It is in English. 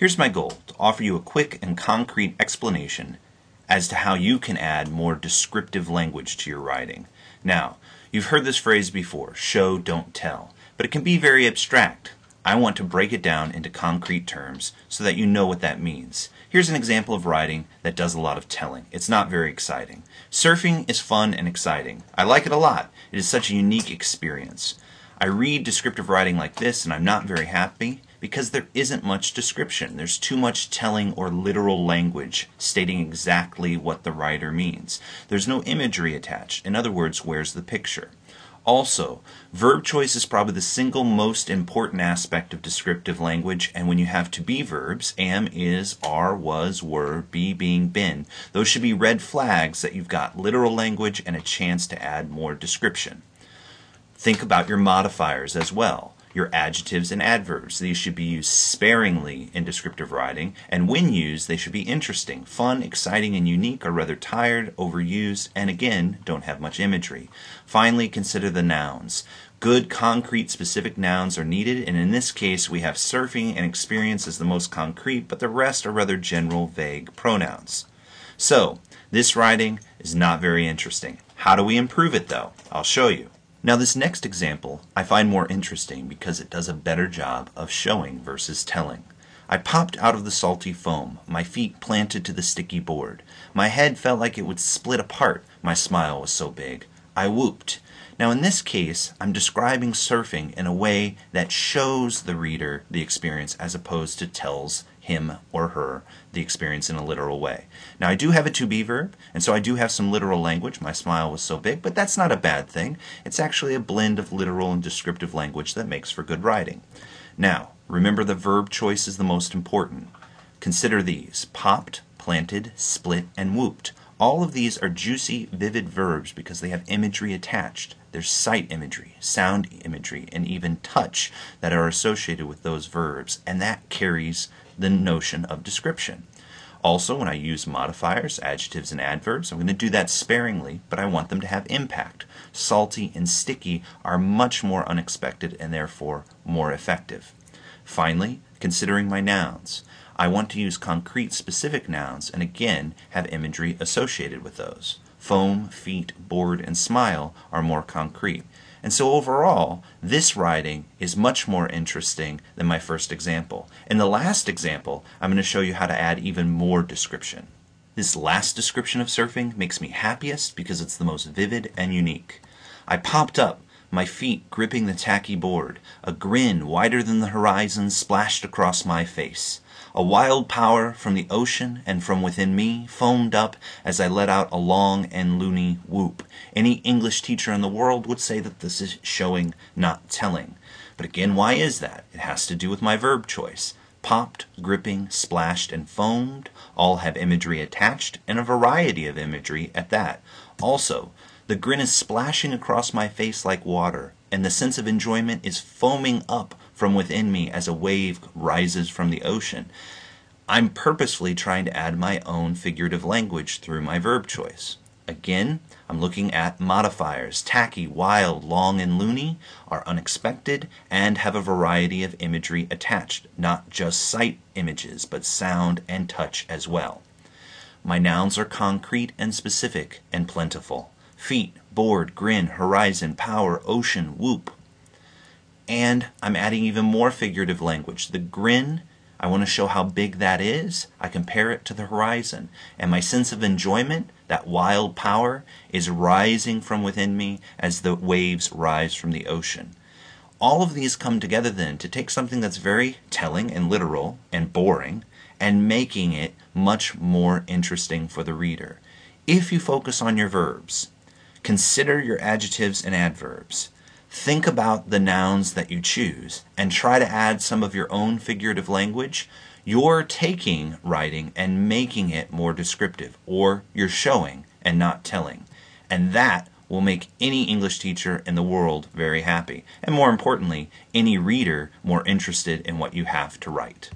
Here's my goal, to offer you a quick and concrete explanation as to how you can add more descriptive language to your writing. Now, you've heard this phrase before, show, don't tell, but it can be very abstract. I want to break it down into concrete terms so that you know what that means. Here's an example of writing that does a lot of telling. It's not very exciting. Surfing is fun and exciting. I like it a lot. It is such a unique experience. I read descriptive writing like this and I'm not very happy because there isn't much description. There's too much telling or literal language stating exactly what the writer means. There's no imagery attached. In other words, where's the picture? Also, verb choice is probably the single most important aspect of descriptive language, and when you have to be verbs, am, is, are, was, were, be, being, been, those should be red flags that you've got literal language and a chance to add more description. Think about your modifiers as well. Your adjectives and adverbs. These should be used sparingly in descriptive writing, and when used, they should be interesting, fun, exciting, and unique, or rather tired, overused, and again, don't have much imagery. Finally, consider the nouns. Good, concrete, specific nouns are needed, and in this case, we have surfing and experience as the most concrete, but the rest are rather general, vague pronouns. So, this writing is not very interesting. How do we improve it, though? I'll show you. Now this next example I find more interesting because it does a better job of showing versus telling. I popped out of the salty foam, my feet planted to the sticky board. My head felt like it would split apart, my smile was so big. I whooped. Now in this case, I'm describing surfing in a way that shows the reader the experience as opposed to tells him or her the experience in a literal way. Now I do have a to be verb, and so I do have some literal language. My smile was so big, but that's not a bad thing. It's actually a blend of literal and descriptive language that makes for good writing. Now, remember the verb choice is the most important. Consider these: popped, planted, split, and whooped. All of these are juicy, vivid verbs because they have imagery attached. There's sight imagery, sound imagery, and even touch that are associated with those verbs, and that carries the notion of description. Also, when I use modifiers, adjectives, and adverbs, I'm going to do that sparingly, but I want them to have impact. Salty and sticky are much more unexpected and therefore more effective. Finally, considering my nouns. I want to use concrete, specific nouns and again have imagery associated with those. Foam, feet, board, and smile are more concrete. And so overall, this writing is much more interesting than my first example. In the last example, I'm going to show you how to add even more description. This last description of surfing makes me happiest because it's the most vivid and unique. I popped up, my feet gripping the tacky board. A grin wider than the horizon splashed across my face. A wild power from the ocean and from within me foamed up as I let out a long and loony whoop. Any English teacher in the world would say that this is showing, not telling. But again, why is that? It has to do with my verb choice. Popped, gripping, splashed, and foamed all have imagery attached, and a variety of imagery at that. Also, the grin is splashing across my face like water, and the sense of enjoyment is foaming up from within me as a wave rises from the ocean. I'm purposefully trying to add my own figurative language through my verb choice. Again, I'm looking at modifiers. Tacky, wild, long, and loony are unexpected and have a variety of imagery attached, not just sight images, but sound and touch as well. My nouns are concrete and specific and plentiful. Feet, board, grin, horizon, power, ocean, whoop. And I'm adding even more figurative language. The grin, I want to show how big that is. I compare it to the horizon. And my sense of enjoyment, that wild power, is rising from within me as the waves rise from the ocean. All of these come together then to take something that's very telling and literal and boring and making it much more interesting for the reader. If you focus on your verbs, consider your adjectives and adverbs. Think about the nouns that you choose and try to add some of your own figurative language. You're taking writing and making it more descriptive, or you're showing and not telling. And that will make any English teacher in the world very happy, and more importantly, any reader more interested in what you have to write.